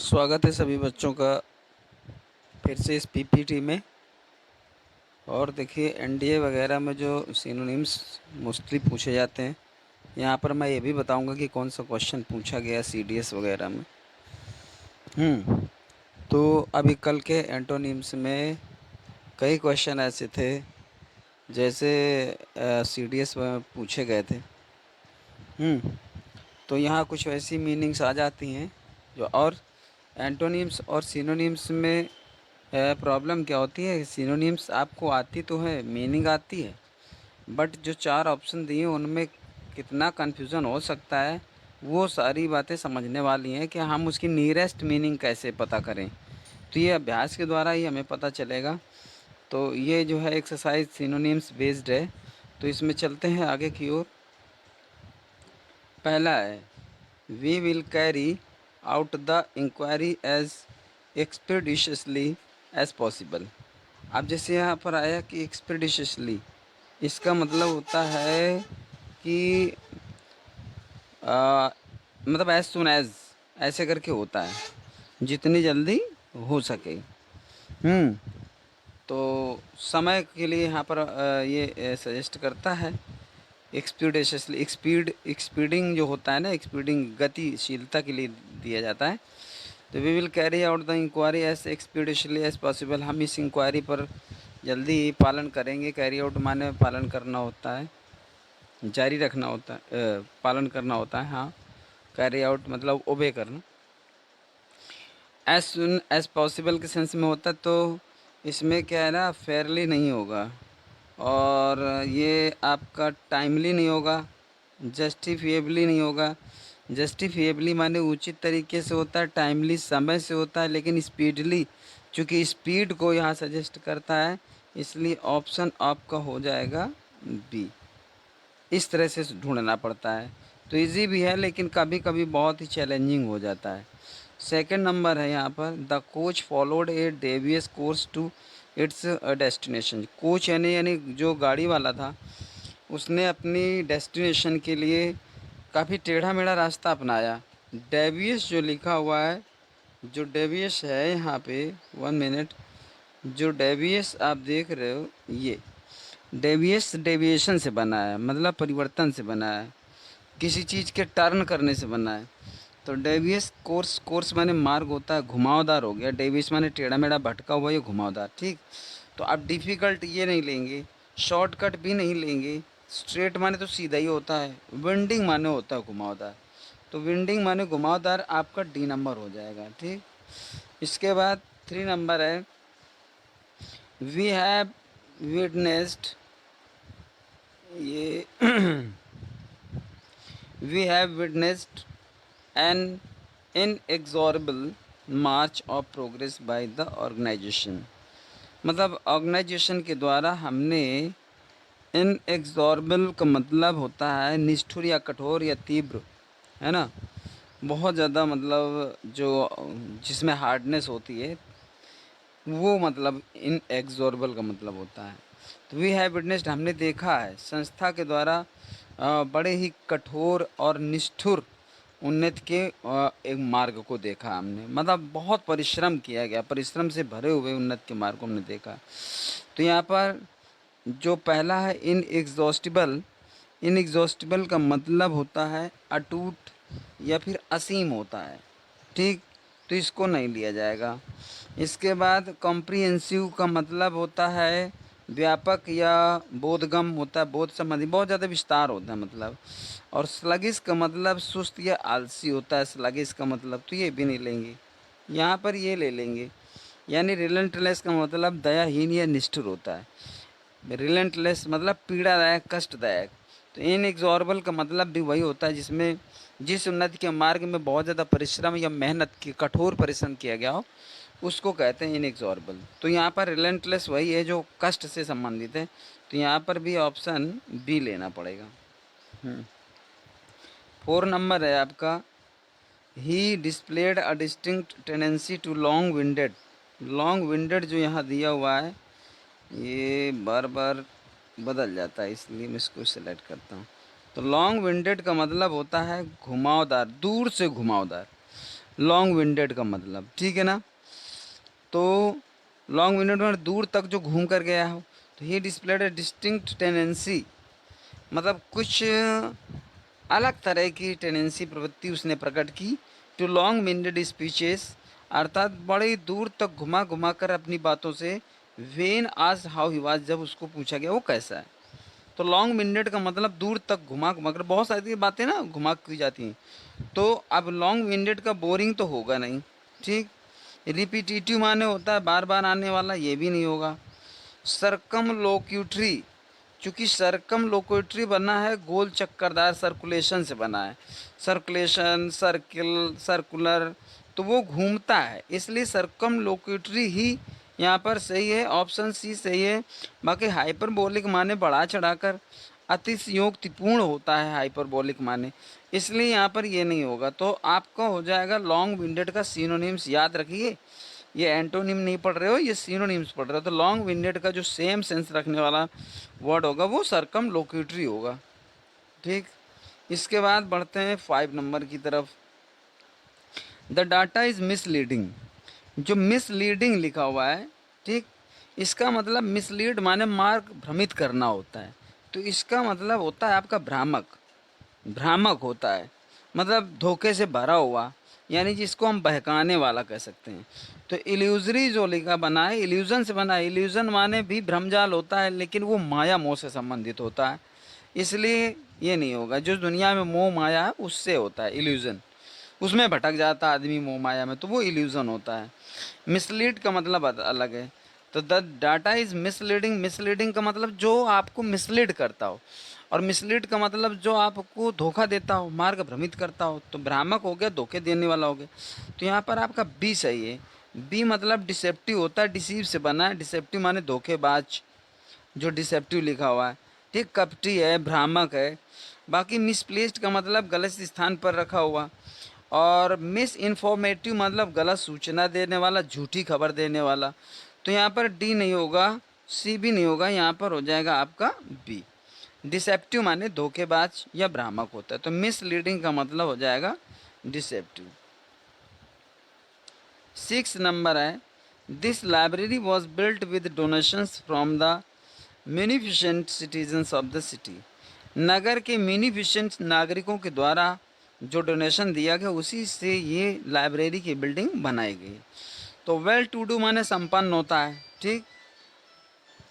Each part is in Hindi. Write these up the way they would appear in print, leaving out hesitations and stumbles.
स्वागत है सभी बच्चों का फिर से इस पीपीटी में। और देखिए एनडीए वगैरह में जो सिनोनिम्स मोस्टली पूछे जाते हैं, यहाँ पर मैं ये भी बताऊंगा कि कौन सा क्वेश्चन पूछा गया सीडीएस वगैरह में। तो अभी कल के एंटोनिम्स में कई क्वेश्चन ऐसे थे जैसे सीडीएस में पूछे गए थे। तो यहाँ कुछ वैसी मीनिंग्स आ जाती हैं जो, और एंटोनिम्स और सिनोनिम्स में प्रॉब्लम क्या होती है, सिनोनिम्स आपको आती तो है, मीनिंग आती है, बट जो चार ऑप्शन दिए उनमें कितना कन्फ्यूज़न हो सकता है, वो सारी बातें समझने वाली हैं कि हम उसकी नियरेस्ट मीनिंग कैसे पता करें। तो ये अभ्यास के द्वारा ही हमें पता चलेगा। तो ये जो है एक्सरसाइज सिनोनिम्स बेस्ड है। तो इसमें चलते हैं आगे की ओर। पहला है, we will carry out the inquiry as expeditiously as possible. अब जैसे यहाँ पर आया कि एक्सपेडिशियसली, इसका मतलब होता है कि आ, मतलब एज सुन एज, ऐसे करके होता है, जितनी जल्दी हो सके। हम्म तो समय के लिए यहाँ पर ये सजेस्ट करता है एक्सपीडिशियसली। एक्सपीडिंग जो होता है ना, एक्सपीडिंग गतिशीलता के लिए दिया जाता है। तो we will carry out the inquiry as expeditiously as possible. हम इस इंक्वायरी पर जल्दी ही पालन करेंगे। कैरी आउट माने पालन करना होता है, जारी रखना होता है, पालन करना होता है। हाँ, कैरी आउट मतलब ओबे करना। एज सुन एज पॉसिबल के सेंस में होता है, तो इसमें क्या है ना, फेयरली नहीं होगा, और ये आपका टाइमली नहीं होगा, जस्टिफिएबली नहीं होगा। जस्टिफिएबली माने उचित तरीके से होता है, टाइमली समय से होता है, लेकिन स्पीडली, चूँकि स्पीड को यहाँ सजेस्ट करता है, इसलिए ऑप्शन आपका हो जाएगा बी। इस तरह से ढूंढना पड़ता है। तो इजी भी है लेकिन कभी कभी बहुत ही चैलेंजिंग हो जाता है। सेकंड नंबर है यहाँ पर, the coach followed a devious course to its destination. Coach यानी जो गाड़ी वाला था, उसने अपनी डेस्टिनेशन के लिए काफ़ी टेढ़ा मेढ़ा रास्ता अपनाया। डेवियस जो लिखा हुआ है, जो डेवियस है यहाँ पे, 1 मिनट, जो डेवियस आप देख रहे हो, ये डेवियस डेविएशन से बना है, मतलब परिवर्तन से बना है, किसी चीज़ के टर्न करने से बना है। तो डेवियस कोर्स, कोर्स माने मार्ग होता है, घुमावदार हो गया। डेवियस माने टेढ़ा मेढ़ा भटका हुआ, ये घुमावदार। ठीक, तो आप डिफ़िकल्ट ये नहीं लेंगे, शॉर्टकट भी नहीं लेंगे। स्ट्रेट माने तो सीधा ही होता है, विंडिंग माने होता है घुमावदार। तो विंडिंग माने घुमावदार, आपका डी नंबर हो जाएगा। ठीक, इसके बाद 3 नंबर है, वी हैव विटनेस्ड, ये we have witnessed an inexorable march of progress by the organisation. मतलब ऑर्गेनाइजेशन के द्वारा हमने, इनएक्सोरेबल का मतलब होता है निष्ठुर या कठोर या तीव्र, है ना, बहुत ज़्यादा, मतलब जो जिसमें हार्डनेस होती है, वो मतलब इनएक्सोरेबल का मतलब होता है। तो वी हैव विटनेस्ड, हमने देखा है, संस्था के द्वारा बड़े ही कठोर और निष्ठुर उन्नति के एक मार्ग को देखा हमने, मतलब बहुत परिश्रम किया गया, परिश्रम से भरे हुए उन्नति के मार्ग को हमने देखा। तो यहाँ पर जो पहला है इनएग्जॉस्टिबल, इनएग्जॉस्टिबल का मतलब होता है अटूट या फिर असीम होता है। ठीक, तो इसको नहीं लिया जाएगा। इसके बाद कॉम्प्रिहेंसिव का मतलब होता है व्यापक या बोधगम होता है, बोध संबंधी, बहुत ज़्यादा विस्तार होता है मतलब। और स्लगिश का मतलब सुस्त या आलसी होता है, स्लगिश का मतलब, तो ये भी नहीं लेंगे, यहाँ पर ये ले लेंगे। यानी रिलेंटलेस का मतलब दयाहीन या निष्ठुर होता है। रिलेंटलेस मतलब पीड़ादायक, कष्टदायक। तो इनएक्सोरेबल का मतलब भी वही होता है जिसमें, जिस उन्नति के मार्ग में बहुत ज़्यादा परिश्रम या मेहनत की, कठोर परिश्रम किया गया हो, उसको कहते हैं इनएक्सोरेबल। तो यहाँ पर रिलेंटलेस वही है जो कष्ट से संबंधित है, तो यहाँ पर भी ऑप्शन बी लेना पड़ेगा। 4 नंबर है आपका, he displayed a distinct tendency to long winded. Long winded जो यहाँ दिया हुआ है, ये बार बार बदल जाता है, इसलिए मैं इसको सेलेक्ट करता हूँ। तो लॉन्ग विंडेड का मतलब होता है घुमावदार, दूर से घुमावदार। लॉन्ग विंडेड का मतलब, ठीक है ना। तो लॉन्ग विंडेड में दूर तक जो घूम कर गया हो। तो ही डिस्प्लेड ए डिस्टिंक्ट टेंडेंसी, मतलब कुछ अलग तरह की टेंडेंसी, प्रवृत्ति उसने प्रकट की। टू लॉन्ग विंडेड स्पीचेस, अर्थात बड़ी दूर तक घुमा घुमा कर अपनी बातों से। वेन आज हाउ ही वाज, जब उसको पूछा गया वो कैसा है। तो लॉन्ग विंडेड का मतलब दूर तक घुमा घुमा कर, बहुत सारी बातें ना घुमा की जाती हैं। तो अब लॉन्ग विंडेड का बोरिंग तो होगा नहीं, ठीक। रिपीटिटिव माने होता है बार बार आने वाला, ये भी नहीं होगा। सरकम लोक्यूटरी, चूँकि सरकम लोक्यूटरी बना है गोल चक्करदार, सर्कुलेशन से बना है। सर्कुलेशन, सर्किल, सर्कुलर, तो वो घूमता है, इसलिए सरकम लोक्यूटरी ही यहाँ पर सही है, ऑप्शन सी सही है। बाकी हाइपरबोलिक माने बढ़ा चढ़ाकर, अतिशयोक्तिपूर्ण होता है हाइपरबोलिक माने, इसलिए यहाँ पर ये नहीं होगा। तो आपका हो जाएगा लॉन्ग विंडेड का सिनोनिम्स, याद रखिए। ये एंटोनिम नहीं पढ़ रहे हो, ये सिनोनिम्स पढ़ रहे हो। तो लॉन्ग विंडेड का जो सेम सेंस रखने वाला वर्ड होगा वो सरकम लोक्यूटरी होगा, ठीक। इसके बाद बढ़ते हैं 5 नंबर की तरफ। द डाटा इज़ मिसलीडिंग, जो मिसलीडिंग लिखा हुआ है, ठीक, इसका मतलब मिसलीड माने मार्ग भ्रमित करना होता है। तो इसका मतलब होता है आपका भ्रामक, भ्रामक होता है, मतलब धोखे से भरा हुआ, यानी जिसको हम बहकाने वाला कह सकते हैं। तो इल्यूजरी जो लिखा बना है, इल्यूजन से बना है। इल्यूजन माने भी भ्रमजाल होता है, लेकिन वो माया मोह से संबंधित होता है, इसलिए ये नहीं होगा। जो दुनिया में मोह माया है उससे होता है इल्यूजन, उसमें भटक जाता आदमी मोह माया में, तो वो इल्यूजन होता है। मिसलीड का मतलब अलग है। तो the data is misleading, misleading का मतलब जो आपको मिसलीड करता हो, और मिसलीड का मतलब जो आपको धोखा देता हो, मार्ग भ्रमित करता हो। तो भ्रामक हो गया, धोखे देने वाला हो गया। तो यहाँ पर आपका बी सही है। बी मतलब डिसेप्टिव होता है, डिसीव से बना है। डिसेप्टिव माने धोखेबाज, जो डिसेप्टिव लिखा हुआ है, ठीक, कपटी है, भ्रामक है। बाकी मिसप्लेस्ड का मतलब गलत स्थान पर रखा हुआ, और मिस इन्फॉर्मेटिव मतलब गलत सूचना देने वाला, झूठी खबर देने वाला। तो यहाँ पर डी नहीं होगा, सी भी नहीं होगा, यहाँ पर हो जाएगा आपका बी। डिसेप्टिव माने धोखेबाज या भ्रामक होता है, तो मिसलीडिंग का मतलब हो जाएगा डिसेप्टिव। 6 नंबर है, this library was built with donations from the munificent citizens of the city, नगर के म्यूनिफिशेंट नागरिकों के द्वारा जो डोनेशन दिया गया उसी से ये लाइब्रेरी की बिल्डिंग बनाई गई। तो वेल टू डू माने संपन्न होता है, ठीक।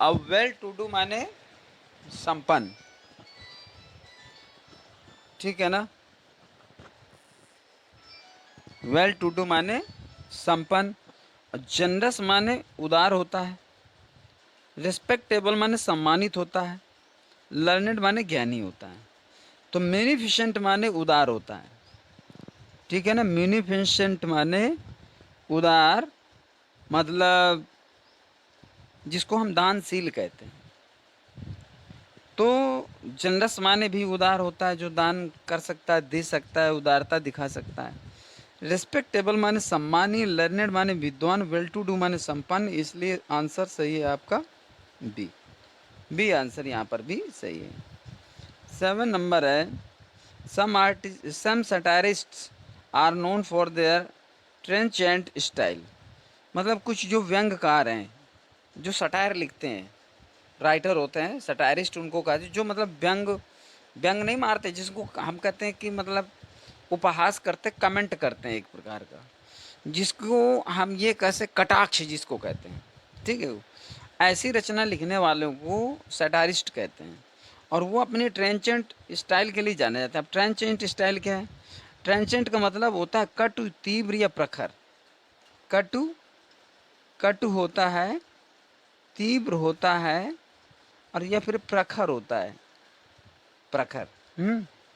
अब वेल टू डू माने संपन्न, ठीक है ना। वेल टू डू माने संपन्न, और जनरस माने उदार होता है। रिस्पेक्टेबल माने सम्मानित होता है। लर्नेड माने ज्ञानी होता है। तो म्यूनिफिशेंट माने उदार होता है, ठीक है ना। म्यूनिफिशेंट माने उदार, मतलब जिसको हम दानशील कहते हैं। तो जनरस माने भी उदार होता है, जो दान कर सकता है, दे सकता है, उदारता दिखा सकता है। रिस्पेक्टेबल माने सम्मानीय, लर्नेड माने विद्वान, वेल टू डू माने संपन्न, इसलिए आंसर सही है आपका बी। बी आंसर यहाँ पर भी सही है। 7 नंबर है, some satirists are known for their trenchant style, मतलब कुछ जो व्यंग्यकार हैं, जो सटायर लिखते हैं, राइटर होते हैं, सटायरिस्ट उनको कहते हैं, जो मतलब व्यंग व्यंग नहीं मारते, जिसको हम कहते हैं कि मतलब उपहास करते, कमेंट करते हैं एक प्रकार का, जिसको हम ये कैसे कटाक्ष जिसको कहते हैं, ठीक है। वो ऐसी रचना लिखने वालों को सटारिस्ट कहते हैं, और वो अपने ट्रेंचेंट स्टाइल के लिए जाने जाते हैं। अब ट्रेंचेंट स्टाइल क्या है? ट्रेंचेंट का मतलब होता है कटु, तीव्र या प्रखर। कटु, कटु होता है, तीव्र होता है, और या फिर प्रखर होता है, प्रखर।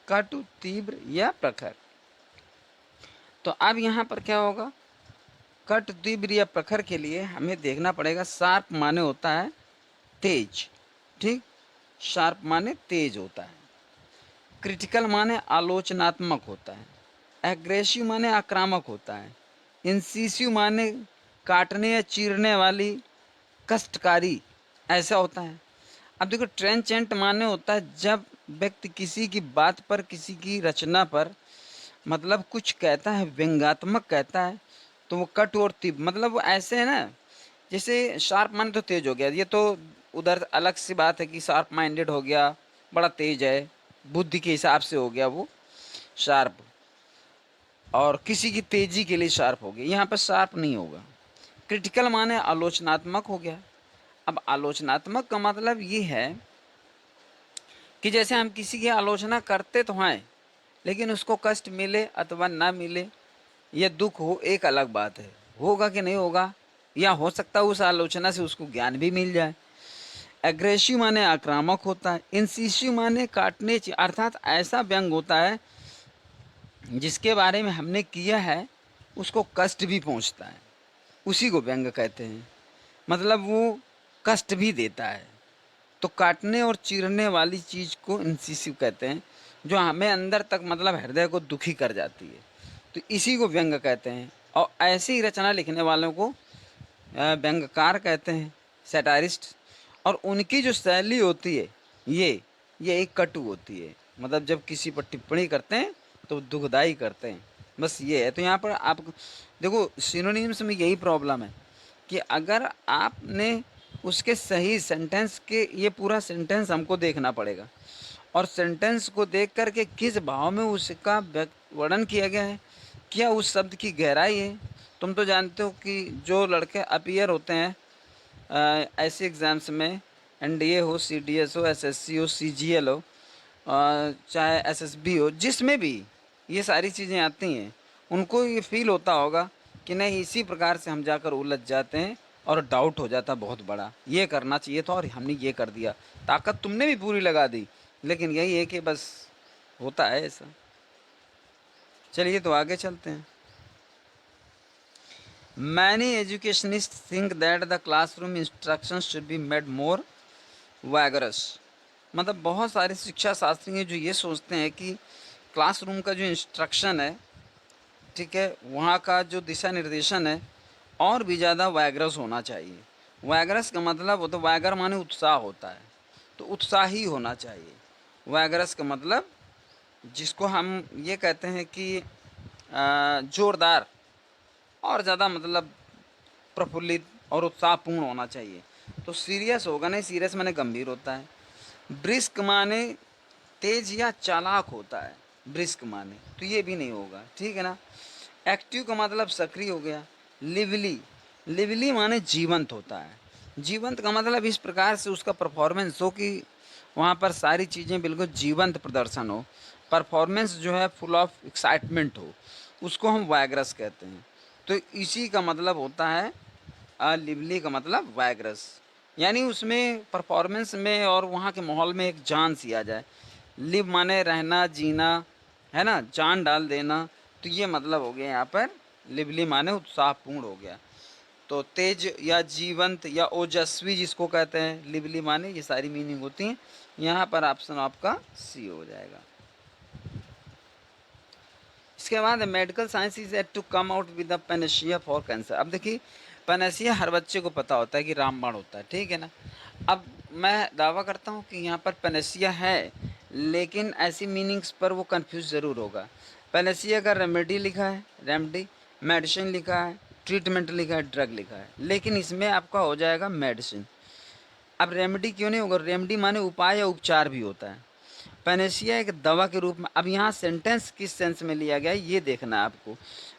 कटु, तीव्र या प्रखर। तो अब यहाँ पर क्या होगा? कट, तीव्र या प्रखर के लिए हमें देखना पड़ेगा। शार्प माने होता है तेज, ठीक, शार्प माने तेज होता है। क्रिटिकल माने आलोचनात्मक होता है। एग्रेसिव माने आक्रामक होता है। इंसिसिव माने काटने या चीरने वाली, कष्टकारी, ऐसा होता है। अब देखो ट्रेंचेंट माने होता है जब व्यक्ति किसी की बात पर, किसी की रचना पर मतलब कुछ कहता है, व्यंग्यात्मक कहता है, तो वो कट और तीव्र, मतलब वो ऐसे है ना, जैसे शार्प माइंड तो तेज हो गया, ये तो उधर अलग सी बात है कि शार्प माइंडेड हो गया, बड़ा तेज है, बुद्धि के हिसाब से हो गया वो शार्प, और किसी की तेजी के लिए शार्प हो गया, यहाँ पर शार्प नहीं होगा। क्रिटिकल माने आलोचनात्मक हो गया। अब आलोचनात्मक का मतलब ये है कि जैसे हम किसी की आलोचना करते तो हैं, लेकिन उसको कष्ट मिले अथवा ना मिले, या दुख हो, एक अलग बात है, होगा कि नहीं होगा, या हो सकता है उस आलोचना से उसको ज्ञान भी मिल जाए। एग्रेसिव माने आक्रामक होता है। इंसिसिव माने काटने, अर्थात ऐसा व्यंग होता है जिसके बारे में हमने किया है उसको कष्ट भी पहुंचता है, उसी को व्यंग कहते हैं, मतलब वो कष्ट भी देता है। तो काटने और चीरने वाली चीज़ को इंसिसिव कहते हैं, जो हमें अंदर तक मतलब हृदय को दुखी कर जाती है, तो इसी को व्यंग कहते हैं। और ऐसी ही रचना लिखने वालों को व्यंग्यकार कहते हैं, सैटारिस्ट। और उनकी जो शैली होती है ये एक कटु होती है, मतलब जब किसी पर टिप्पणी करते हैं तो दुखदाई करते हैं, बस ये है। तो यहाँ पर आप देखो, सिनोनिम्स में यही प्रॉब्लम है कि अगर आपने उसके सही सेंटेंस के, ये पूरा सेंटेंस हमको देखना पड़ेगा, और सेंटेंस को देख कर के किस भाव में उसका वर्णन किया गया है, क्या उस शब्द की गहराई है। तुम तो जानते हो कि जो लड़के अपीयर होते हैं ऐसे एग्ज़ाम्स में, एनडीए हो, सीडीएस हो, एसएससी हो, सीजीएल हो, चाहे एसएसबी हो, जिसमें भी ये सारी चीज़ें आती हैं, उनको ये फील होता होगा कि नहीं, इसी प्रकार से हम जाकर उलझ जाते हैं और डाउट हो जाता बहुत बड़ा, ये करना चाहिए था और हमने ये कर दिया, ताकत तुमने भी पूरी लगा दी, लेकिन यही है कि बस होता है ऐसा। चलिए तो आगे चलते हैं। Many educationist think that the classroom instruction should be made more vigorous. मतलब बहुत सारे शिक्षा शास्त्री हैं जो ये सोचते हैं कि क्लासरूम का जो इंस्ट्रक्शन है, ठीक है, वहाँ का जो दिशा निर्देशन है और भी ज़्यादा वैगरस होना चाहिए। वैगरस का मतलब होता है, वैगर माने उत्साह होता है, तो उत्साही होना चाहिए। वैगरस का मतलब जिसको हम ये कहते हैं कि जोरदार और ज़्यादा, मतलब प्रफुल्लित और उत्साहपूर्ण होना चाहिए। तो सीरियस होगा नहीं, सीरियस माने गंभीर होता है। ब्रिस्क माने तेज या चालाक होता है, ब्रिस्क माने, तो ये भी नहीं होगा, ठीक है ना। एक्टिव का मतलब सक्रिय हो गया। लिवली, लिवली माने जीवंत होता है। जीवंत का मतलब इस प्रकार से उसका परफॉर्मेंस हो कि वहाँ पर सारी चीज़ें बिल्कुल जीवंत प्रदर्शन हो, परफॉर्मेंस जो है फुल ऑफ एक्साइटमेंट हो, उसको हम वाइग्रस कहते हैं। तो इसी का मतलब होता है लिवली का मतलब वाइग्रस, यानी उसमें परफॉर्मेंस में और वहाँ के माहौल में एक जान सी आ जाए। लिव माने रहना, जीना, है ना, जान डाल देना, तो ये मतलब हो गया यहाँ पर। लिवली माने उत्साहपूर्ण हो गया। तो तेज या जीवंत या ओजस्वी जिसको कहते हैं, लिवली माने, ये सारी मीनिंग होती हैं। यहाँ पर ऑप्शन आपका सी हो जाएगा। इसके बाद medical science is yet to come out with the panacea for cancer. अब देखिए, पेनेशिया हर बच्चे को पता होता है कि रामबाण होता है, ठीक है ना। अब मैं दावा करता हूँ कि यहाँ पर पेनेशिया है, लेकिन ऐसी मीनिंग्स पर वो कंफ्यूज ज़रूर होगा। पेनेशिया का रेमेडी लिखा है, रेमडी, मेडिसिन लिखा है, ट्रीटमेंट लिखा है, ड्रग लिखा है, लेकिन इसमें आपका हो जाएगा मेडिसिन। अब रेमेडी क्यों नहीं होगा, रेमेडी माने उपाय या उपचार भी होता है। पैनेसिया एक दवा के रूप में, अब यहाँ सेंटेंस किस सेंस में लिया गया है ये देखना है आपको।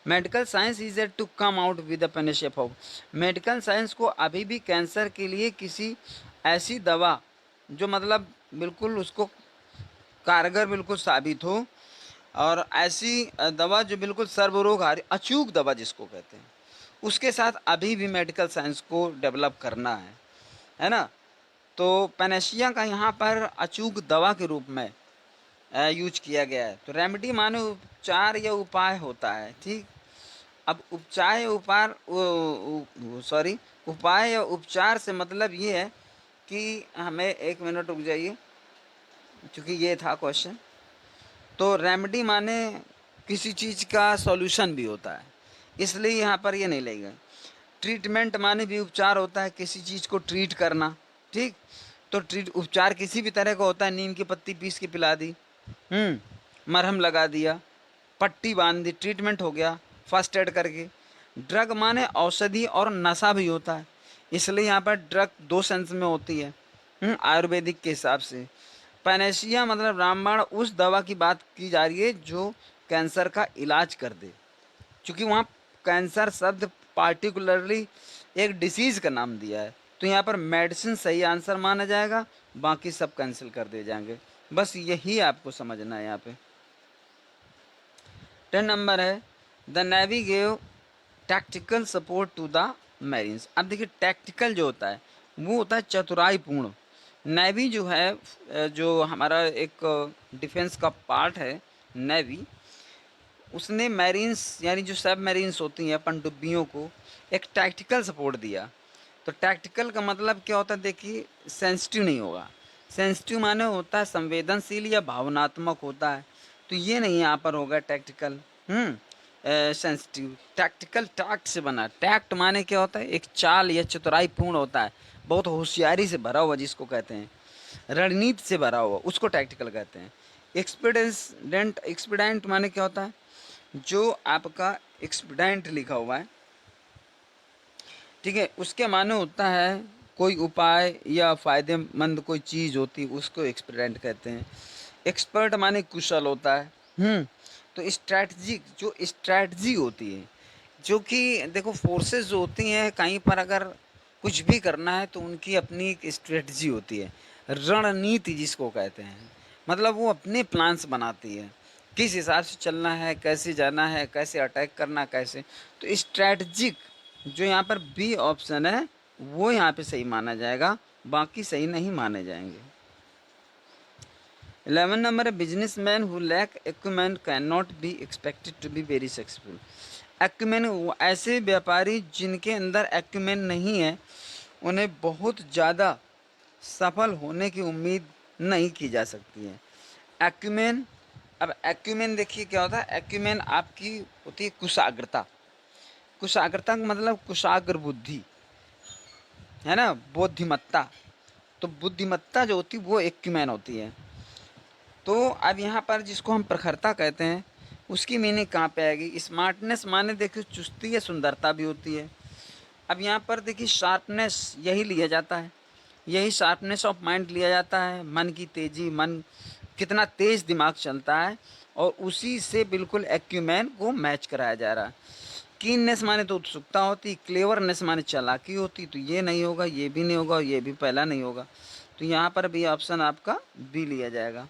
Medical science is yet to come out with the panacea for, medical science को अभी भी कैंसर के लिए किसी ऐसी दवा जो मतलब बिल्कुल उसको कारगर बिल्कुल साबित हो, और ऐसी दवा जो बिल्कुल सर्वरोगहारी, अचूक दवा जिसको कहते हैं, उसके साथ अभी भी मेडिकल साइंस को डेवलप करना है ना। तो पैनेशिया का यहाँ पर अचूक दवा के रूप में यूज किया गया है। तो रेमेडी माने उपचार या उपाय होता है, ठीक। अब उपचार या उपाय या उपचार से मतलब ये है कि हमें, एक मिनट रुक जाइए, क्योंकि ये था क्वेश्चन। तो रेमेडी माने किसी चीज़ का सॉल्यूशन भी होता है, इसलिए यहाँ पर ये नहीं लगेगा। ट्रीटमेंट माने भी उपचार होता है, किसी चीज़ को ट्रीट करना, ठीक। तो ट्रीट उपचार किसी भी तरह का होता है, नीम की पत्ती पीस के पिला दी, मरहम लगा दिया, पट्टी बांध दी, ट्रीटमेंट हो गया फर्स्ट एड करके। ड्रग माने औषधि और नशा भी होता है, इसलिए यहाँ पर ड्रग दो सेंस में होती है आयुर्वेदिक के हिसाब से। पैनेशिया मतलब रामबाण उस दवा की बात की जा रही है जो कैंसर का इलाज कर दे, क्योंकि वहाँ कैंसर शब्द पार्टिकुलरली एक डिसीज़ का नाम दिया है, तो यहाँ पर मेडिसिन सही आंसर माना जाएगा, बाकी सब कैंसिल कर दिए जाएंगे। बस यही आपको समझना है यहाँ पे। 10 नंबर है the navy gave tactical support to the marines. अब देखिए टैक्टिकल जो होता है वो होता है चतुराईपूर्ण। नेवी जो है जो हमारा एक डिफेंस का पार्ट है नेवी, उसने मैरीन्स यानी जो सब मैरीन्स होती हैं पनडुब्बियों को एक टैक्टिकल सपोर्ट दिया। तो टैक्टिकल का मतलब क्या होता है, देखिए सेंसिटिव नहीं होगा। सेंसिटिव माने होता है संवेदनशील या भावनात्मक होता है, तो ये नहीं यहाँ पर होगा टैक्टिकल। सेंसिटिव टैक्टिकल टैक्ट से बना। टैक्ट माने क्या होता है, एक चाल या चतुराई पूर्ण होता है, बहुत होशियारी से भरा हुआ जिसको कहते हैं, रणनीति से भरा हुआ उसको टैक्टिकल कहते हैं। एक्सपीडेंट एक्सपीडेंट माने क्या होता है, जो आपका एक्सपीडेंट लिखा हुआ है, ठीक है, उसके माने होता है कोई उपाय या फ़ायदेमंद कोई चीज़ होती है उसको एक्सपीडेंट कहते हैं। एक्सपर्ट माने कुशल होता है। तो स्ट्रैटेजिक जो स्ट्रैटेजी होती है, जो कि देखो फोर्सेस जो होती हैं कहीं पर अगर कुछ भी करना है तो उनकी अपनी एक स्ट्रेटजी होती है, रणनीति जिसको कहते हैं। मतलब वो अपने प्लान्स बनाती है, किस हिसाब से चलना है, कैसे जाना है, कैसे अटैक करना, कैसे। तो स्ट्रैटेजिक जो यहाँ पर बी ऑप्शन है वो यहाँ पे सही माना जाएगा, बाकी सही नहीं माने जाएंगे। 11 नंबर है business man who lack acumen can not be expected to be very successful. Acumen ऐसे व्यापारी जिनके अंदर एक्यूमेन नहीं है, उन्हें बहुत ज़्यादा सफल होने की उम्मीद नहीं की जा सकती है। एक्यूमेन, अब एक्यूमेन देखिए क्या होता है, एक्यूमेन आपकी होती है कुशाग्रता। कुशाग्रता का मतलब कुशाग्र बुद्धि है ना, बुद्धिमत्ता। तो बुद्धिमत्ता जो होती है वो एक्यूमेन होती है। तो अब यहाँ पर जिसको हम प्रखरता कहते हैं उसकी मीनिंग कहाँ पे आएगी। स्मार्टनेस माने देखिए चुस्ती या सुंदरता भी होती है। अब यहाँ पर देखिए शार्पनेस यही लिया जाता है, यही शार्पनेस ऑफ माइंड लिया जाता है, मन की तेज़ी, मन कितना तेज़ दिमाग चलता है, और उसी से बिल्कुल एक्यूमेन को मैच कराया जा रहा है। कीननेस माने तो उत्सुकता होती, क्लेवरनेस माने चालाकी होती, तो ये नहीं होगा, ये भी नहीं होगा, ये भी पहला नहीं होगा, तो यहाँ पर भी ऑप्शन आपका बी लिया जाएगा।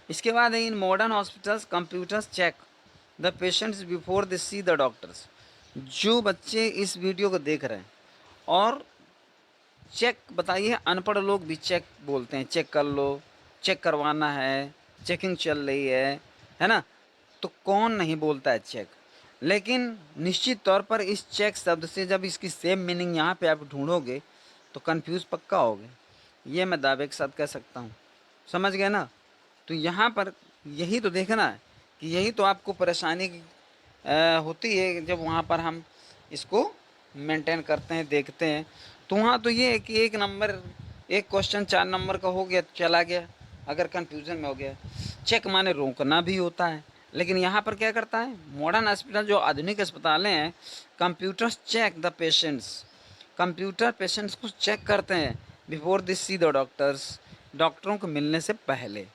इसके बाद है in modern hospitals computers check the patients before they see the doctors. जो बच्चे इस वीडियो को देख रहे हैं और चेक, बताइए अनपढ़ लोग भी चेक बोलते हैं, चेक कर लो, चेक करवाना है, चेकिंग चल रही है ना, तो कौन नहीं बोलता है चेक। लेकिन निश्चित तौर पर इस चेक शब्द से जब इसकी सेम मीनिंग यहाँ पे आप ढूंढोगे तो कंफ्यूज पक्का होगे, ये मैं दावे के साथ कह सकता हूँ। समझ गए ना। तो यहाँ पर यही तो देखना है कि यही तो आपको परेशानी होती है जब वहाँ पर हम इसको मेंटेन करते हैं, देखते हैं। तो वहाँ तो ये है कि एक नंबर, एक क्वेश्चन 4 नंबर का हो गया चला गया, अगर कन्फ्यूज़न में हो गया। चेक माने रोकना भी होता है, लेकिन यहाँ पर क्या करता है मॉडर्न हॉस्पिटल जो आधुनिक अस्पतालें हैं, computers check the patients, computer patients को चेक करते हैं before this see the doctors, डॉक्टरों को मिलने से पहले।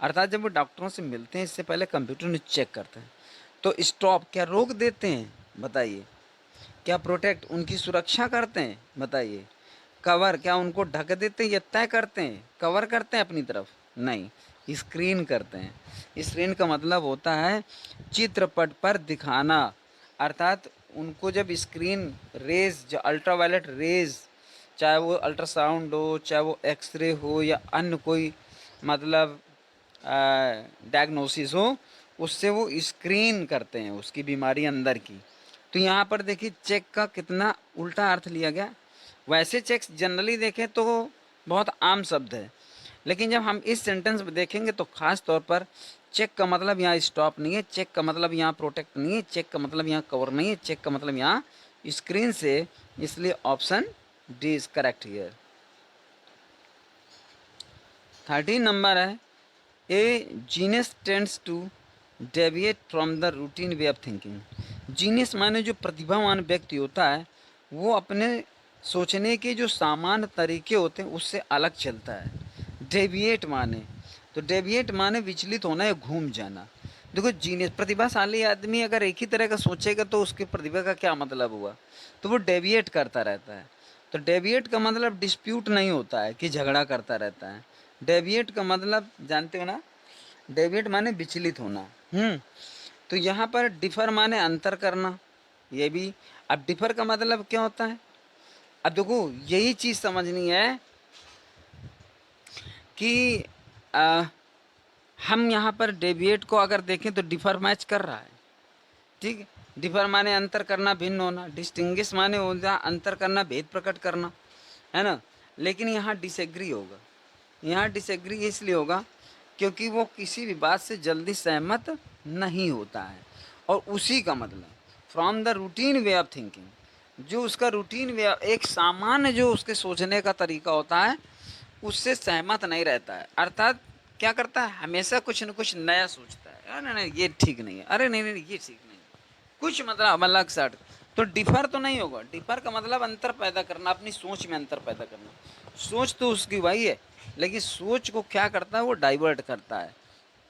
अर्थात जब वो डॉक्टरों से मिलते हैं इससे पहले कंप्यूटर में चेक करते हैं। तो स्टॉप क्या रोक देते हैं, बताइए। क्या प्रोटेक्ट उनकी सुरक्षा करते हैं, बताइए। कवर क्या उनको ढक देते हैं या तय करते हैं, कवर करते हैं अपनी तरफ, नहीं, स्क्रीन करते हैं। स्क्रीन का मतलब होता है चित्रपट पर दिखाना। अर्थात उनको जब स्क्रीन रेज, जो अल्ट्रावायलेट रेज, चाहे वो अल्ट्रासाउंड हो, चाहे वो एक्सरे हो या अन्य कोई मतलब डायग्नोसिस हो, उससे वो स्क्रीन करते हैं उसकी बीमारी अंदर की। तो यहाँ पर देखिए चेक का कितना उल्टा अर्थ लिया गया। वैसे चेक जनरली देखें तो बहुत आम शब्द है, लेकिन जब हम इस सेंटेंस में देखेंगे तो ख़ास तौर पर चेक का मतलब यहाँ स्टॉप नहीं है, चेक का मतलब यहाँ प्रोटेक्ट नहीं है, चेक का मतलब यहाँ कवर नहीं है, चेक का मतलब यहाँ स्क्रीन से, इसलिए option D is correct here. 13 number है a genius tends to deviate from the routine way of thinking. Genius माने जो प्रतिभावान व्यक्ति होता है वो अपने सोचने के जो सामान्य तरीके होते हैं उससे अलग चलता है। डेविएट माने, तो डेविएट माने विचलित होना या घूम जाना। देखो जीनियस प्रतिभाशाली आदमी अगर एक ही तरह का सोचेगा तो उसकी प्रतिभा का क्या मतलब हुआ, तो वो डेविएट करता रहता है। तो डेविएट का मतलब डिस्प्यूट नहीं होता है कि झगड़ा करता रहता है। डेविएट का मतलब जानते हो ना, डेविएट माने विचलित होना। तो यहाँ पर डिफर माने अंतर करना, ये भी। अब डिफर का मतलब क्या होता है, अब देखो यही चीज़ समझनी है कि हम यहाँ पर डेविएट को अगर देखें तो डिफर मैच कर रहा है, ठीक है। डिफर माने अंतर करना, भिन्न होना। डिस्टिंग्विश माने होता अंतर करना, भेद प्रकट करना, है ना। लेकिन यहाँ डिसएग्री होगा। यहाँ डिसएग्री इसलिए होगा क्योंकि वो किसी भी बात से जल्दी सहमत नहीं होता है। और उसी का मतलब from the routine way of thinking, जो उसका रूटीन वे, एक सामान्य जो उसके सोचने का तरीका होता है उससे सहमत नहीं रहता है। अर्थात क्या करता है, हमेशा कुछ न कुछ नया सोचता है। अरे नहीं ये ठीक नहीं है, अरे नहीं नहीं ये ठीक नहीं है, कुछ मतलब अलग सट। तो डिफर तो नहीं होगा। डिफर का मतलब अंतर पैदा करना, अपनी सोच में अंतर पैदा करना। सोच तो उसकी वही है, लेकिन सोच को क्या करता है वो डाइवर्ट करता है,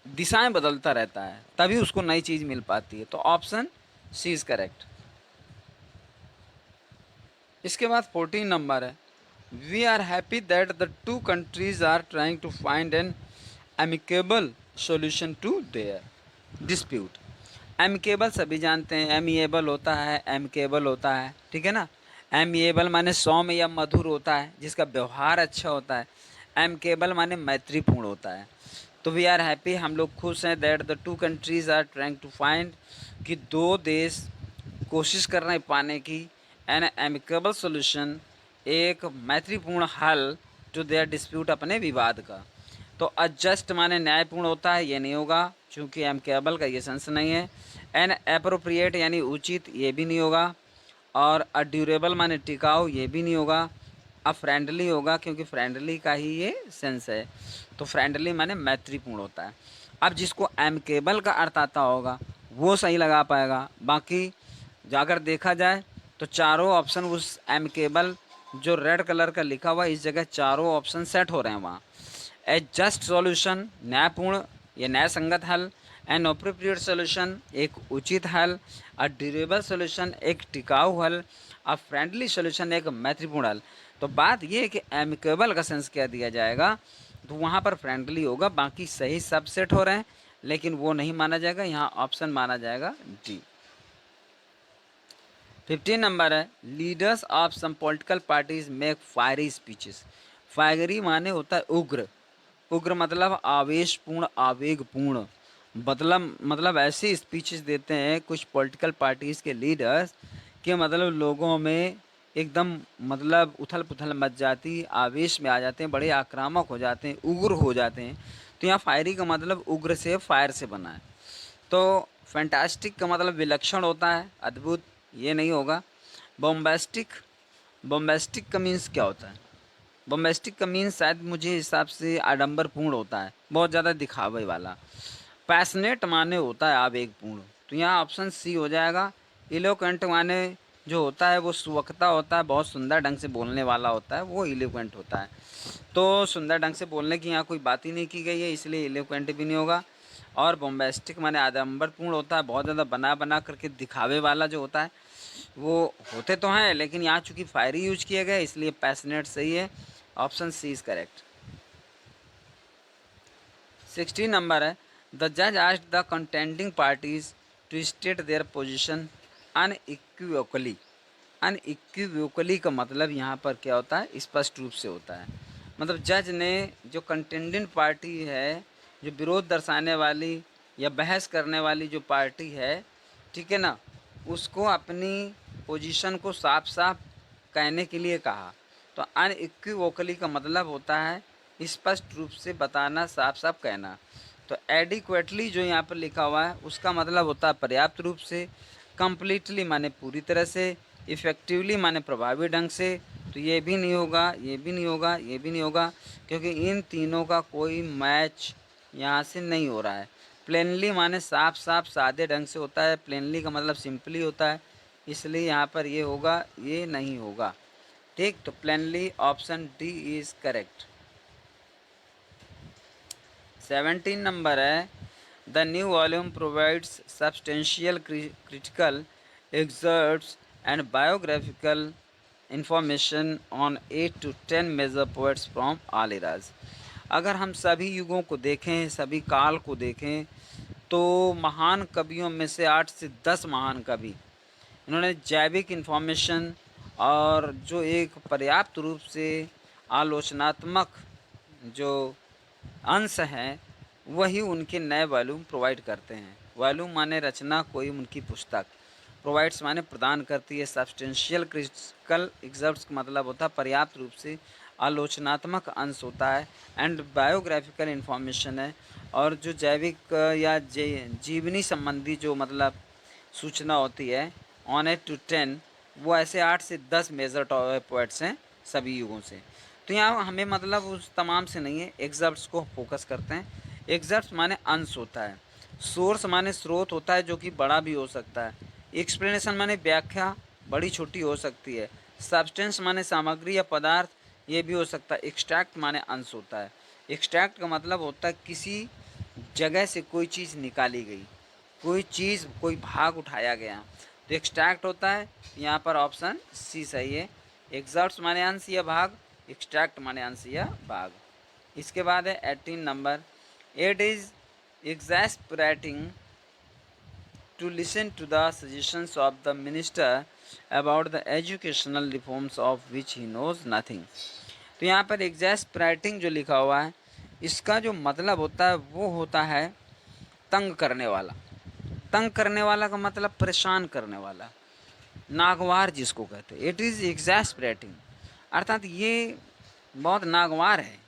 दिशाएं बदलता रहता है, तभी उसको नई चीज़ मिल पाती है। तो ऑप्शन सी इज़ करेक्ट। इसके बाद 14 नंबर है, we are happy that the two countries are trying to find an amicable solution to their dispute. Amicable सभी जानते हैं, एमिएबल होता है, एमिकेबल होता है, ठीक है ना। एमिएबल माने सौम्य या मधुर होता है, जिसका व्यवहार अच्छा होता है। एमिकेबल माने मैत्रीपूर्ण होता है। तो वी आर हैप्पी, हम लोग खुश हैं, that the two countries are trying to find, कि दो देश कोशिश कर रहे हैं पाने की, एन एमिकेबल सोल्यूशन, एक मैत्रीपूर्ण हल, टू देयर डिस्प्यूट, अपने विवाद का। तो एडजस्ट माने न्यायपूर्ण होता है, ये नहीं होगा क्योंकि एमिकेबल का ये सेंस नहीं है। एन एप्रोप्रिएट यानी उचित, ये भी नहीं होगा। और अ ड्यूरेबल माने टिकाऊ, ये भी नहीं होगा। अब फ्रेंडली होगा क्योंकि फ्रेंडली का ही ये सेंस है। तो फ्रेंडली माने मैत्रीपूर्ण होता है। अब जिसको एमकेबल का अर्थ आता होगा वो सही लगा पाएगा। बाकी अगर देखा जाए तो चारों ऑप्शन उस एमकेबल जो रेड कलर का लिखा हुआ है इस जगह चारों ऑप्शन सेट हो रहे हैं वहाँ। ए जस्ट सॉल्यूशन न्यायपूर्ण या न्याय संगत हल, एन अप्रोप्रिएट सॉल्यूशन एक उचित हल, अ ड्यूरेबल सॉल्यूशन एक टिकाऊ हल, अ फ्रेंडली सॉल्यूशन एक मैत्रीपूर्ण हल। तो बात ये है कि एमिकेबल का सेंस क्या दिया जाएगा, तो वहाँ पर फ्रेंडली होगा। बाकी सही सब सेट हो रहे हैं लेकिन वो नहीं माना जाएगा, यहाँ ऑप्शन माना जाएगा डी। 15 नंबर है, leaders of some political parties make fiery speeches. Fiery माने होता है उग्र। उग्र मतलब आवेशपूर्ण, आवेगपूर्ण। मतलब ऐसी स्पीचेस देते हैं कुछ पॉलिटिकल पार्टीज़ के लीडर्स कि मतलब लोगों में एकदम मतलब उथल पुथल मच जाती, आवेश में आ जाते हैं, बड़े आक्रामक हो जाते हैं, उग्र हो जाते हैं। तो यहाँ फायरी का मतलब उग्र से, फायर से बना है। तो फैंटास्टिक का मतलब विलक्षण होता है, अद्भुत, ये नहीं होगा। बॉम्बास्टिक, बॉम्बास्टिक का मीन्स क्या होता है, बॉम्बास्टिक का मीन्स शायद मुझे हिसाब से आडंबरपूर्ण होता है, बहुत ज़्यादा दिखावे वाला। पैशनेट माने होता है आवेगपूर्ण, तो यहाँ ऑप्शन सी हो जाएगा। इलोक्वेंट माने जो होता है वो सुवक्ता होता है, बहुत सुंदर ढंग से बोलने वाला होता है, वो इलोक्वेंट होता है। तो सुंदर ढंग से बोलने की यहाँ कोई बात ही नहीं की गई है, इसलिए इलोक्वेंट भी नहीं होगा। और बॉम्बास्टिक माने आडंबरपूर्ण होता है, बहुत ज़्यादा बना बना करके दिखावे वाला जो होता है, वो होते तो हैं लेकिन यहाँ चूँकि फायरी यूज किया गया इसलिए पैशनेट सही है। Option C is correct. 16 number है, द जज asked the contending parties to state their position unequivocally. Unequivocally का मतलब यहाँ पर क्या होता है, स्पष्ट रूप से होता है। मतलब जज ने जो कंटेंडिंग पार्टी है, जो विरोध दर्शाने वाली या बहस करने वाली जो पार्टी है, ठीक है ना, उसको अपनी पोजीशन को साफ साफ कहने के लिए कहा। तो अनइक्विवोकली का मतलब होता है स्पष्ट रूप से बताना, साफ साफ कहना। तो एडिक्वेटली जो यहाँ पर लिखा हुआ है उसका मतलब होता है पर्याप्त रूप से, कंप्लीटली माने पूरी तरह से, इफ़ेक्टिवली माने प्रभावी ढंग से। तो ये भी नहीं होगा, ये भी नहीं होगा, ये भी नहीं होगा, क्योंकि इन तीनों का कोई मैच यहाँ से नहीं हो रहा है। प्लेनली माने साफ साफ सादे ढंग से होता है, प्लेनली का मतलब सिंपली होता है, इसलिए यहाँ पर ये होगा, ये नहीं होगा। ठीक, तो plainly option D is correct. 17 number है, the new volume provides substantial critical excerpts and biographical information on 8 to 10 major poets from all eras। अगर हम सभी युगों को देखें, सभी काल को देखें, तो महान कवियों में से 8 से 10 महान कवि इन्होंने जैविक इन्फॉर्मेशन और जो एक पर्याप्त रूप से आलोचनात्मक जो अंश हैं वही उनके नए वॉल्यूम प्रोवाइड करते हैं। वॉल्यूम माने रचना, कोई उनकी पुस्तक, प्रोवाइड्स माने प्रदान करती है, सब्सटेंशियल क्रिटिकल एग्जर्ब्स का मतलब होता है पर्याप्त रूप से आलोचनात्मक अंश होता है, एंड बायोग्राफिकल इन्फॉर्मेशन है, और जो जैविक या जीवनी संबंधी जो मतलब सूचना होती है ऑन 8 to 10, वो ऐसे 8 से 10 मेजर पोइट्स हैं सभी युगों से। तो यहाँ हमें मतलब उस तमाम से नहीं है, एग्जर्ब्स को फोकस करते हैं। एग्जर्ब्स माने अंश होता है, सोर्स माने स्रोत होता है जो कि बड़ा भी हो सकता है, एक्सप्लेनेशन माने व्याख्या बड़ी छोटी हो सकती है, सब्सटेंस माने सामग्री या पदार्थ ये भी हो सकता है, एक्सट्रैक्ट माने अंश होता है। एक्सट्रैक्ट का मतलब होता है किसी जगह से कोई चीज़ निकाली गई, कोई चीज़ कोई भाग उठाया गया, तो एक्सट्रैक्ट होता है। यहाँ पर ऑप्शन सी सही है, एग्जर्ब्स माने अंश या भाग, एक्सट्रैक्ट माने अंश या भाग। इसके बाद है 18 number, it is exasperating to listen to the suggestions of the minister about the educational reforms of which he knows nothing। तो यहाँ पर exasperating जो लिखा हुआ है इसका जो मतलब होता है वो होता है तंग करने वाला। तंग करने वाला का मतलब परेशान करने वाला, नागवार जिसको कहते हैं। इट इज़ एग्जैस्परेटिंग अर्थात ये बहुत नागवार है।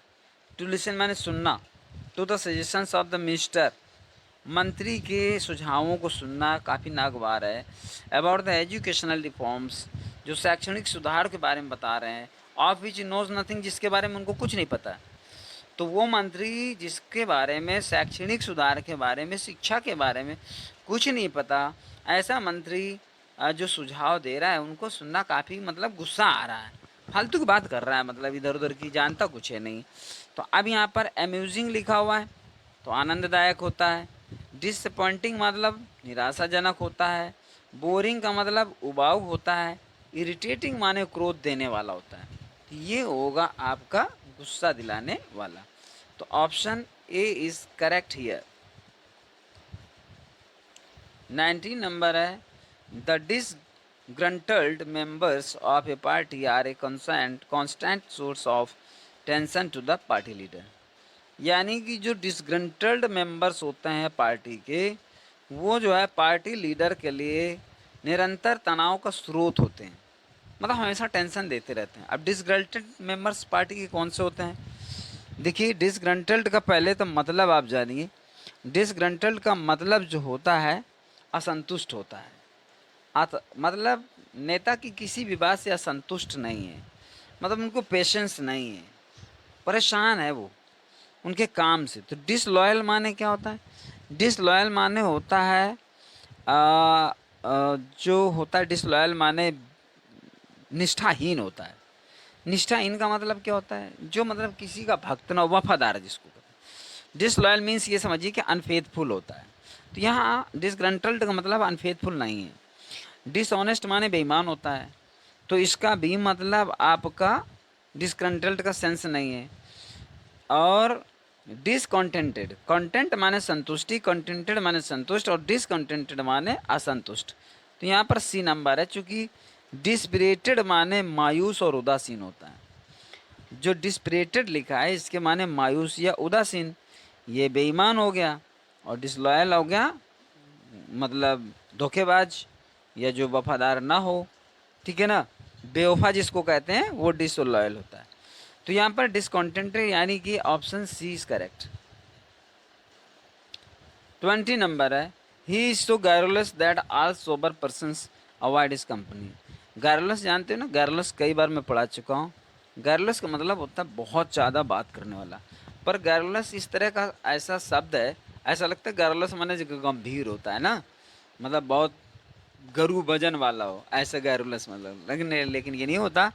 टू लिसन माने सुनना, to the suggestions of the minister मंत्री के सुझावों को सुनना काफ़ी नागवार है। अबाउट द एजुकेशनल रिफॉर्म्स जो शैक्षणिक सुधार के बारे में बता रहे हैं, ऑफ विच नोज नथिंग जिसके बारे में उनको कुछ नहीं पता। तो वो मंत्री जिसके बारे में शैक्षणिक सुधार के बारे में, शिक्षा के बारे में कुछ नहीं पता, ऐसा मंत्री जो सुझाव दे रहा है उनको सुनना काफ़ी मतलब गुस्सा आ रहा है, फालतू की बात कर रहा है, मतलब इधर उधर की, जानता कुछ है नहीं। तो अब यहाँ पर अम्यूजिंग लिखा हुआ है तो आनंददायक होता है, डिसअपॉइंटिंग मतलब निराशाजनक होता है, बोरिंग का मतलब उबाऊ होता है, इरिटेटिंग माने क्रोध देने वाला होता है। तो ये होगा आपका गुस्सा दिलाने वाला। तो option A is correct here. 19 number है, the disgruntled members of a party are a constant source of tension to the party leader। यानी कि जो डिसग्रंटल्ड मेंबर्स होते हैं पार्टी के, वो जो है पार्टी लीडर के लिए निरंतर तनाव का स्रोत होते हैं, मतलब हमेशा टेंशन देते रहते हैं। अब डिसग्रंटल्ड मेंबर्स पार्टी के कौन से होते हैं? देखिए, डिसग्रंटल्ड का पहले तो मतलब आप जानिए। डिसग्रंटल्ड का मतलब जो होता है असंतुष्ट होता है, मतलब नेता की किसी भी बात से असंतुष्ट नहीं है, मतलब उनको पेशेंस नहीं है, परेशान है वो उनके काम से। तो डिसलॉयल माने क्या होता है? डिसलॉयल माने होता है जो होता है डिसलॉयल माने निष्ठाहीन होता है। निष्ठाहीन का मतलब क्या होता है? जो मतलब किसी का भक्त ना, वफादार जिसको कहते हैं। डिसलॉयल मीन्स ये समझिए कि अनफेथफुल होता है। तो यहाँ डिसग्रंटल्ड का मतलब अनफेथफुल नहीं है। डिसऑनेस्ट माने बेईमान होता है, तो इसका भी मतलब आपका डिसग्रंटल्ड का सेंस नहीं है। और डिसकंटेंटेड, कंटेंट माने संतुष्टि, कंटेंटेड माने संतुष्ट, और डिसकंटेंटेड माने असंतुष्ट। तो यहाँ पर सी नंबर है, चूँकि डिस्पिरिटेड माने मायूस और उदासीन होता है। जो डिस्पिरिटेड लिखा है इसके माने मायूस या उदासीन, ये बेईमान हो गया, और डिसलॉयल हो गया मतलब धोखेबाज या जो वफादार ना हो, ठीक है ना। बेवफा जिसको कहते हैं वो डिसलॉयल होता है। तो यहाँ पर डिसकॉन्टेंटेड यानी कि option C is correct. 20 number है, he is so garrulous that all sober persons avoid is company. Garrulous जानते हो ना, गैरलेस कई बार मैं पढ़ा चुका हूँ। गैरलेस का मतलब होता है बहुत ज़्यादा बात करने वाला, पर गार्रुलस इस तरह का ऐसा शब्द है, ऐसा लगता है गार्रुलस माने जो गंभीर होता है ना, मतलब बहुत गरु वजन वाला हो, ऐसा गार्रुलस मतलब, लेकिन ये नहीं होता।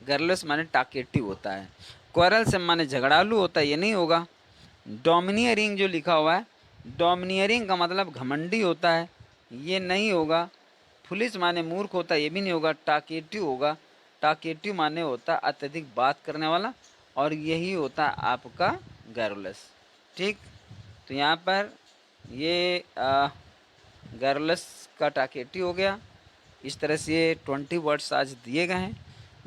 गार्रुलस माने टाकेटिव होता है। क्वारल्स माने झगड़ालू होता है, ये नहीं होगा। डोमिनियरिंग जो लिखा हुआ है, डोमिनियरिंग का मतलब घमंडी होता है, ये नहीं होगा। फुलिश माने मूर्ख होता है, ये भी नहीं होगा। टाकेटिव होगा, टाकेटिव माने होता है अत्यधिक बात करने वाला, और यही होता है आपका गार्रुलस। ठीक, तो यहाँ पर ये गार्रुलस का टाकेटिव हो गया। इस तरह से ये 20 वर्ड्स आज दिए गए हैं,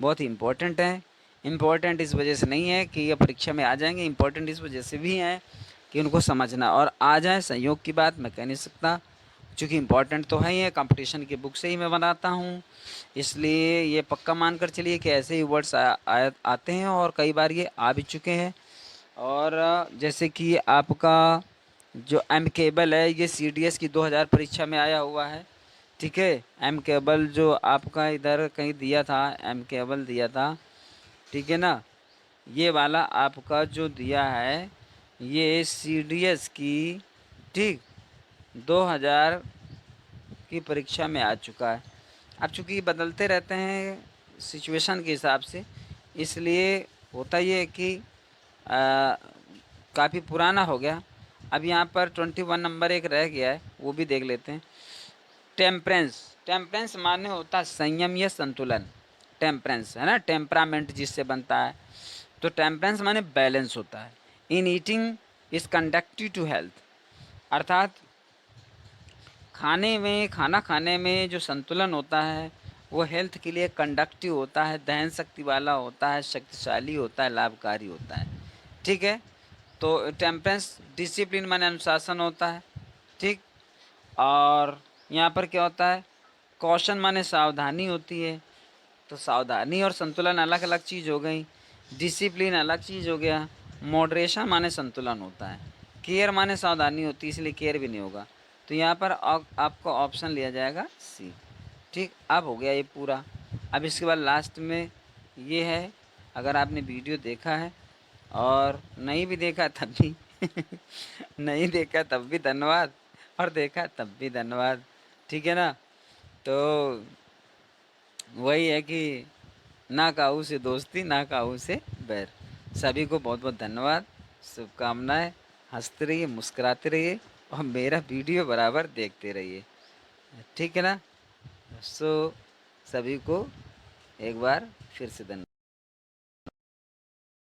बहुत ही इम्पोर्टेंट हैं। इम्पोर्टेंट इस वजह से नहीं है कि ये परीक्षा में आ जाएंगे, इम्पोर्टेंट इस वजह से भी हैं कि उनको समझना और आ जाए। संयोग की बात मैं कह नहीं सकता, क्योंकि इम्पोर्टेंट तो है ही है, कंपटीशन की बुक से ही मैं बनाता हूँ, इसलिए ये पक्का मान कर चलिए कि ऐसे ही वर्ड्स आते हैं, और कई बार ये आ भी चुके हैं। और जैसे कि आपका जो एम केबल है, ये CDS की 2000 परीक्षा में आया हुआ है। ठीक है, एम केबल जो आपका इधर कहीं दिया था, एम केबल दिया था, ठीक है ना, ये वाला आपका जो दिया है, ये CDS की, ठीक, 2000 की परीक्षा में आ चुका है। अब चूँकि बदलते रहते हैं सिचुएशन के हिसाब से, इसलिए होता ये है कि काफ़ी पुराना हो गया। अब यहाँ पर 21 नंबर एक रह गया है, वो भी देख लेते हैं। टेम्परेंस, टेम्परेंस माने होता है संयम या संतुलन। टेम्परेंस है ना, टेम्परामेंट जिससे बनता है, तो टेम्परेंस माने बैलेंस होता है। In eating is conductive to health, अर्थात खाना खाने में जो संतुलन होता है वो हेल्थ के लिए कंडक्टिव होता है, दहन शक्ति वाला होता है, शक्तिशाली होता है, लाभकारी होता है। ठीक है, तो टेम्परेंस डिसिप्लिन माने अनुशासन होता है। ठीक, और यहाँ पर क्या होता है, कॉशन माने सावधानी होती है, तो सावधानी और संतुलन अलग अलग चीज़ हो गई, डिसिप्लिन अलग चीज़ हो गया। मॉडरेशन माने संतुलन होता है, केयर माने सावधानी होती है, इसलिए केयर भी नहीं होगा। तो यहाँ पर आपका ऑप्शन लिया जाएगा सी। ठीक, अब हो गया ये पूरा। अब इसके बाद लास्ट में ये है, अगर आपने वीडियो देखा है और नहीं भी देखा तब भी नहीं देखा तब भी धन्यवाद, और देखा तब भी धन्यवाद। ठीक है ना, तो वही है कि ना काहू से दोस्ती, ना काहू से बैर। सभी को बहुत बहुत धन्यवाद, शुभकामनाएं। हंसते रहिए, मुस्कुराते रहिए, और मेरा वीडियो बराबर देखते रहिए। ठीक है ना, सो सभी को एक बार फिर से धन्यवाद।